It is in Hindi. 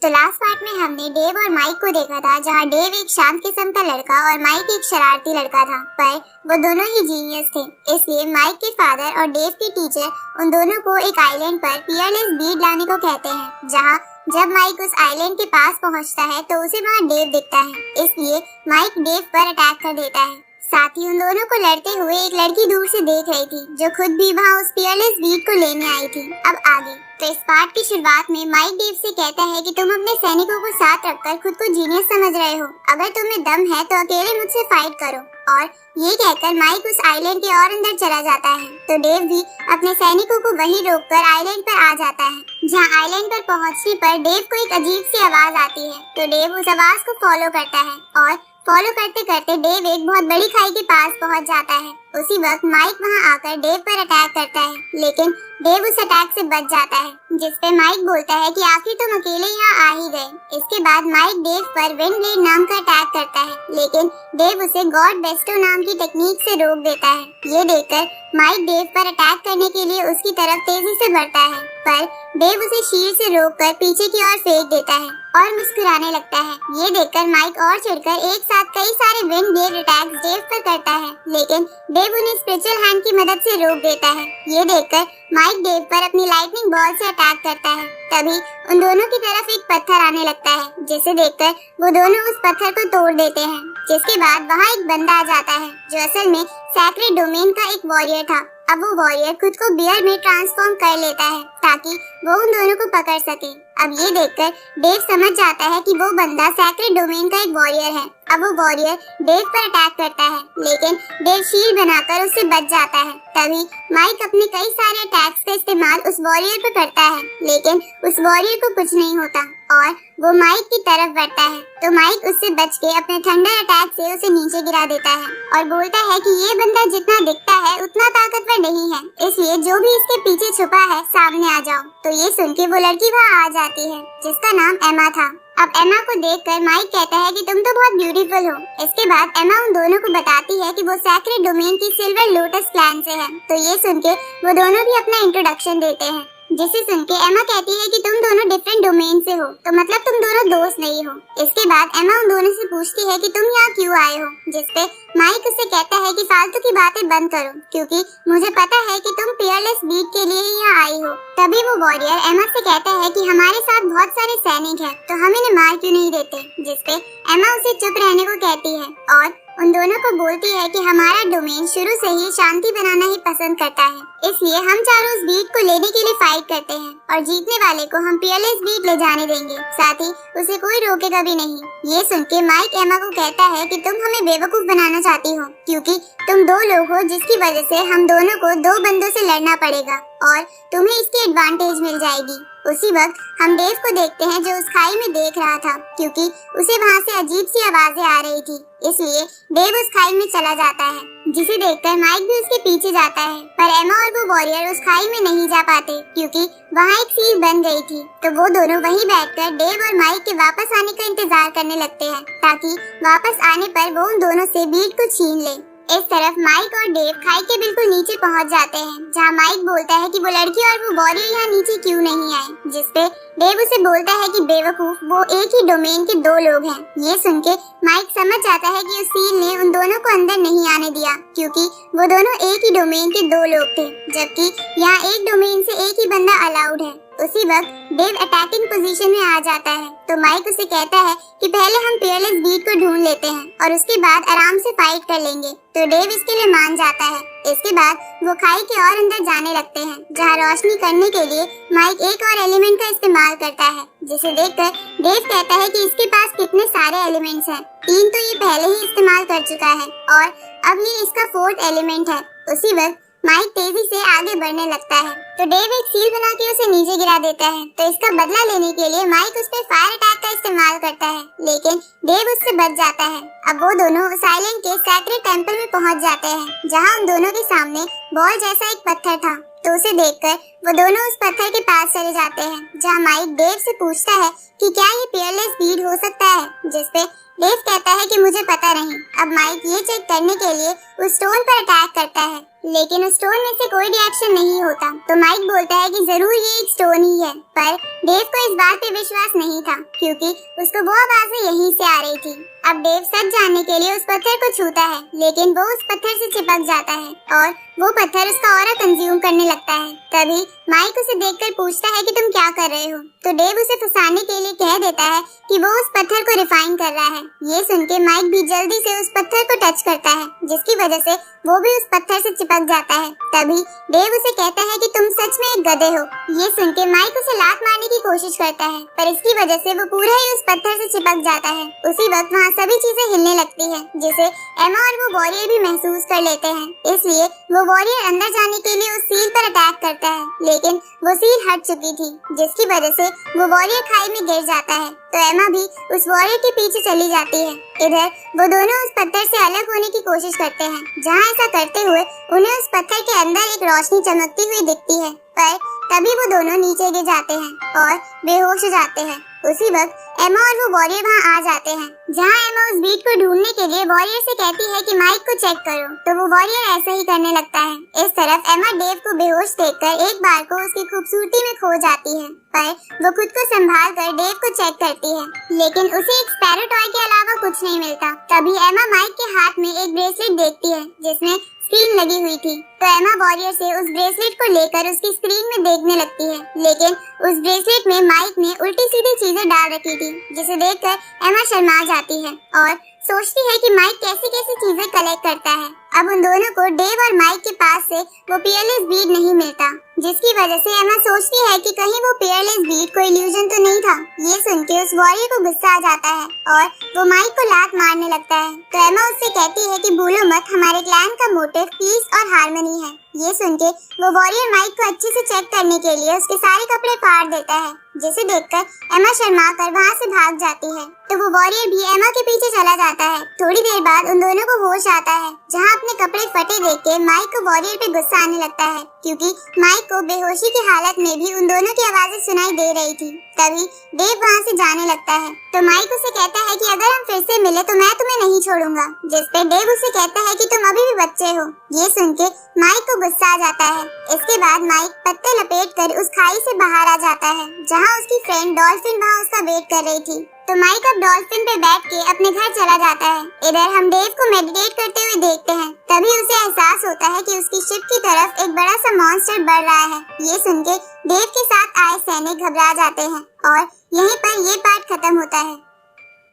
तो लास्ट पार्ट में हमने डेव और माइक को देखा था, जहाँ डेव एक शांत किस्म का लड़का और माइक एक शरारती लड़का था, पर वो दोनों ही जीनियस थे। इसलिए माइक के फादर और डेव के टीचर उन दोनों को एक आइलैंड पर फियरलेस बीड लाने को कहते हैं, जहाँ जब माइक उस आइलैंड के पास पहुँचता है तो उसे वहाँ डेव दिखता है। इसलिए माइक डेव पर अटैक कर देता है। साथ ही उन दोनों को लड़ते हुए एक लड़की दूर से देख रही थी, जो खुद भी वहाँ उस फियरलेस बीड को लेने आई थी। अब आगे तो इस पार्ट की शुरुआत में माइक डेव से कहता है कि तुम अपने सैनिकों को साथ रखकर खुद को जीनियस समझ रहे हो, अगर तुम्हें दम है तो अकेले मुझसे फाइट करो। और ये कहकर माइक उस आइलैंड के और अंदर चला जाता है, तो डेव भी अपने सैनिकों को वहीं रोककर आइलैंड पर आ जाता है। जहाँ आइलैंड पर पहुँचने पर डेव को एक अजीब सी आवाज आती है, तो डेव उस आवाज को फॉलो करता है और फॉलो करते करते डेव एक बहुत बड़ी खाई के पास पहुंच जाता है। उसी वक्त माइक वहां आकर डेव पर अटैक करता है, लेकिन डेव उस अटैक से बच जाता है, जिसपे माइक बोलता है कि आखिर तुम अकेले यहाँ आ ही गए। इसके बाद माइक डेव पर विंड ब्लेड नाम का अटैक करता है, लेकिन डेव उसे गॉड बेस्टो नाम की टेक्निक से रोक देता है। ये देखकर माइक डेव पर अटैक करने के लिए उसकी तरफ तेजी से बढ़ता है, पर डेव उसे शील्ड से रोककर पीछे की ओर फेंक देता है और मुस्कुराने लगता है। ये देखकर माइक और चिढ़कर एक साथ कई सारे विंड ब्लेड अटैक्स डेव पर करता है, लेकिन डेव उन्हें स्पिरिचुअल हैंड की मदद से रोक देता है। ये देखकर माइक डेव पर अपनी लाइटनिंग बॉल से अटैक करता है। तभी उन दोनों की तरफ एक पत्थर आने लगता है, जिसे देखकर वो दोनों उस पत्थर को तोड़ देते हैं। जिसके बाद वहाँ एक बंदा आ जाता है, जो असल में सैक्रेड डोमेन का एक वॉरियर था। अब वो वॉरियर खुद को बियर में ट्रांसफॉर्म कर लेता है, ताकि वो उन दोनों को पकड़ सके। अब ये देखकर डेव समझ जाता है कि वो बंदा सैक्रेड डोमेन का एक वॉरियर है। अब वो वॉरियर डेव पर अटैक करता है, लेकिन डेव शील्ड बनाकर उससे बच जाता है। तभी माइक अपने कई सारे अटैक्स का इस्तेमाल उस वॉरियर पर करता है, लेकिन उस वॉरियर को कुछ नहीं होता और वो माइक की तरफ बढ़ता है। तो माइक उससे बच के अपने थंडर अटैक से उसे नीचे गिरा देता है और बोलता है कि ये बंदा जितना दिखता है उतना ताकतवर नहीं है, इसलिए जो भी इसके पीछे छुपा है सामने आ जाओ। तो ये सुन के वो लड़की वहाँ आ जाती है, जिसका नाम एमा था। अब एमा को देखकर माइक कहता है कि तुम तो बहुत ब्यूटीफुल हो। इसके बाद एमा उन दोनों को बताती है कि वो सैक्रेड डोमेन की सिल्वर लोटस क्लैन से है। तो ये सुन के वो दोनों भी अपना इंट्रोडक्शन देते हैं, जिसे सुन के एमा कहती है कि तुम दोनों डिफरेंट डोमेन से हो, तो मतलब तुम दोनों दोस्त नहीं हो। इसके बाद एमा उन दोनों से पूछती है कि तुम यहाँ क्यों आए हो, जिसपे माइक उससे कहता है कि फालतू की बातें बंद करो, क्योंकि मुझे पता है कि तुम फियरलेस बीट के लिए ही यहाँ आई हो। तभी वो वॉरियर एमा से कहता है कि हमारे साथ बहुत सारे सैनिक हैं, तो हम इन्हें मार क्यों नहीं देते, जिसपे एमा उसे चुप रहने को कहती है और उन दोनों को बोलती है कि हमारा डोमेन शुरू से ही शांति बनाना ही पसंद करता है, इसलिए हम चारों उस बीट को लेने के लिए फाइट करते हैं और जीतने वाले को हम फियरलेस बीट ले जाने देंगे, साथ ही उसे कोई रोकेगा भी नहीं। ये सुन के माइक एमा को कहता है कि तुम हमें बेवकूफ बनाना चाहती हो, क्योंकि तुम दो लोग हो, जिसकी वजह से हम दोनों को दो बंदों से लड़ना पड़ेगा और तुम्हें इसकी एडवांटेज मिल जाएगी। उसी वक्त हम डेव को देखते हैं, जो उस खाई में देख रहा था, क्योंकि उसे वहाँ से अजीब सी आवाजें आ रही थी। इसलिए डेव उस खाई में चला जाता है, जिसे देखकर माइक भी उसके पीछे जाता है। पर एमा और वो वॉरियर उस खाई में नहीं जा पाते, क्योंकि वहाँ एक सील बन गई थी। तो वो दोनों वहीं बैठकर डेव और माइक के वापस आने का इंतजार करने लगते हैं, ताकि वापस आने पर वो उन दोनों से बीट को छीन ले। इस तरफ माइक और डेव खाई के बिल्कुल नीचे पहुंच जाते हैं, जहां माइक बोलता है कि वो लड़की और वो वॉरियर यहाँ नीचे क्यों नहीं आए, जिसपे डेव उसे बोलता है कि बेवकूफ, वो एक ही डोमेन के दो लोग हैं। ये सुन के माइक समझ जाता है कि उस सील ने उन दोनों को अंदर नहीं आने दिया, क्योंकि वो दोनों एक ही डोमेन के दो लोग थे, जबकि यहाँ एक डोमेन से एक ही बंदा अलाउड है। उसी वक्त डेव अटैकिंग पोजीशन में आ जाता है, तो माइक उसे कहता है कि पहले हम फियरलेस बीट को ढूंढ लेते हैं और उसके बाद आराम से फाइट कर लेंगे। तो डेव इसके लिए मान जाता है। इसके बाद वो खाई के और अंदर जाने लगते हैं, जहाँ रोशनी करने के लिए माइक एक और एलिमेंट का इस्तेमाल करता है, जिसे देखकर डेव कहता है कि इसके पास कितने सारे एलिमेंट्स हैं, 3 तो ये पहले ही इस्तेमाल कर चुका है और अब ये इसका 4th एलिमेंट है। उसी वक्त माइक तेजी से आगे बढ़ने लगता है, तो डेव एक सील बना के उसे नीचे गिरा देता है। तो इसका बदला लेने के लिए माइक उस पर फायर अटैक का इस्तेमाल करता है, लेकिन डेव उससे बच जाता है। अब वो दोनों उस आइलैंड के सैक्रेड टेंपल में पहुंच जाते हैं, जहां उन दोनों के सामने बॉल जैसा एक पत्थर था। तो उसे देखकर वो दोनों उस पत्थर के पास चले जाते हैं, जहाँ माइक डेव से पूछता है कि क्या ये फियरलेस बीट हो सकता है, जिसपे डेव कहता है कि मुझे पता नहीं। अब माइक ये चेक करने के लिए उस स्टोन पर अटैक करता है, लेकिन उस स्टोन में से कोई रिएक्शन नहीं होता। तो माइक बोलता है कि जरूर ये एक स्टोन ही है। पर डेव को इस बात पे विश्वास नहीं था क्योंकि उसको वो आवाजें यहीं से आ रही थी। अब डेव सच जानने के लिए उस पत्थर को छूता है, लेकिन वो उस पत्थर से चिपक जाता है और वो पत्थर उसका ऑरा कंज्यूम करने लगता है। तभी माइक उसे देखकर पूछता है कि तुम क्या कर रहे हो, तो डेव उसे फंसाने के लिए कह देता है कि वो उस पत्थर को रिफाइन कर रहा है। ये सुनके माइक भी जल्दी से उस पत्थर को टच करता है, जिसकी वजह से वो भी उस पत्थर से चिपक जाता है। तभी डेव उसे कहता है कि तुम सच में एक गधे हो। ये सुनके माइक उसे लात मारने की कोशिश करता है, पर इसकी वजह से वो पूरा ही उस पत्थर से चिपक जाता है। उसी वक्त वहाँ सभी चीजें हिलने लगती है, जिसे एमा और वो वॉरियर भी महसूस कर लेते हैं। इसलिए वो वॉरियर अंदर जाने के लिए उस सील पर अटैक करता है, लेकिन वो सील हट चुकी थी, जिसकी वजह से वो वॉरियर खाई में गिर जाता है। तो एमा भी उस वॉरियर के पीछे चली जाती है। इधर वो दोनों उस पत्थर से अलग होने की कोशिश करते हैं, जहाँ ऐसा करते हुए उन्हें उस पत्थर के अंदर एक रोशनी चमकती हुई दिखती है, पर तभी वो दोनों नीचे गिर जाते हैं और बेहोश हो जाते हैं। उसी वक्त एमा और वो वॉरियर वहाँ आ जाते हैं, जहाँ एमा उस बीट को ढूंढने के लिए वॉरियर से कहती है कि माइक को चेक करो, तो वो वॉरियर ऐसे ही करने लगता है। इस तरफ एमा डेव को बेहोश देखकर एक बार को उसकी खूबसूरती में खो जाती है, पर वो खुद को संभाल कर डेव को चेक करती है, लेकिन उसे एक स्पैरो टॉय के अलावा कुछ नहीं मिलता। तभी एमा माइक के हाथ में एक ब्रेसलेट देखती है जिसमें स्क्रीन लगी हुई थी, तो एमा वॉरियर से उस ब्रेसलेट को लेकर उसकी स्क्रीन में देखने लगती है, लेकिन उस ब्रेसलेट में माइक ने उल्टी सीधी चीजें डाल रखी थी, जिसे देखकर एमा शर्मा जाती है और सोचती है कि माइक कैसी कैसी चीजें कलेक्ट करता है। अब उन दोनों को डेव और माइक के पास से वो पियरलेस बीड नहीं मिलता, जिसकी वजह से एमा सोचती है कि कहीं वो पियरलेस बीड कोई इल्यूजन तो नहीं था। ये सुनके उस वॉरियर को गुस्सा आ जाता है और वो माइक को लात मारने लगता है, तो एमा उससे कहती है कि भूलो मत, हमारे क्लैन का मोटिव पीस और हार्मनी है। ये सुनके वो वॉरियर माइक को अच्छे से चेक करने के लिए उसके सारे कपड़े फाड़ देता है, जिसे देखकर एमा शर्मा कर वहाँ से भाग जाती है। तो वो वॉरियर भी एमा के पीछे चला जाता है। थोड़ी देर बाद उन दोनों को होश आता है, जहाँ अपने कपड़े फटे देख के माइक को वॉरियर पे गुस्सा आने लगता है, क्योंकि माइक को बेहोशी की हालत में भी उन दोनों की आवाजें सुनाई दे रही थी। तभी डेव वहाँ से जाने लगता है, तो माइक उसे कहता है कि अगर हम फिर से मिले तो मैं तुम्हें नहीं छोड़ूंगा, जिसपे डेव उसे कहता है कि तुम अभी भी बच्चे हो। ये सुनके माइक को गुस्सा आ जाता है। इसके बाद माइक पत्ते लपेट कर उस खाई से बाहर आ जाता है, जहाँ उसकी फ्रेंड डॉल्फिन वहाँ उसका वेट कर रही थी। तो माइक अब डॉल्फिन पे बैठ के अपने घर चला जाता है। इधर हम डेव को मेडिटेट करते हुए देखते हैं। तभी उसे एहसास होता है कि उसकी शिप की तरफ एक बड़ा सा मॉन्स्टर बढ़ रहा है। ये सुनके डेव के साथ आए सैनिक घबरा जाते हैं और यहीं पर ये पार्ट खत्म होता है।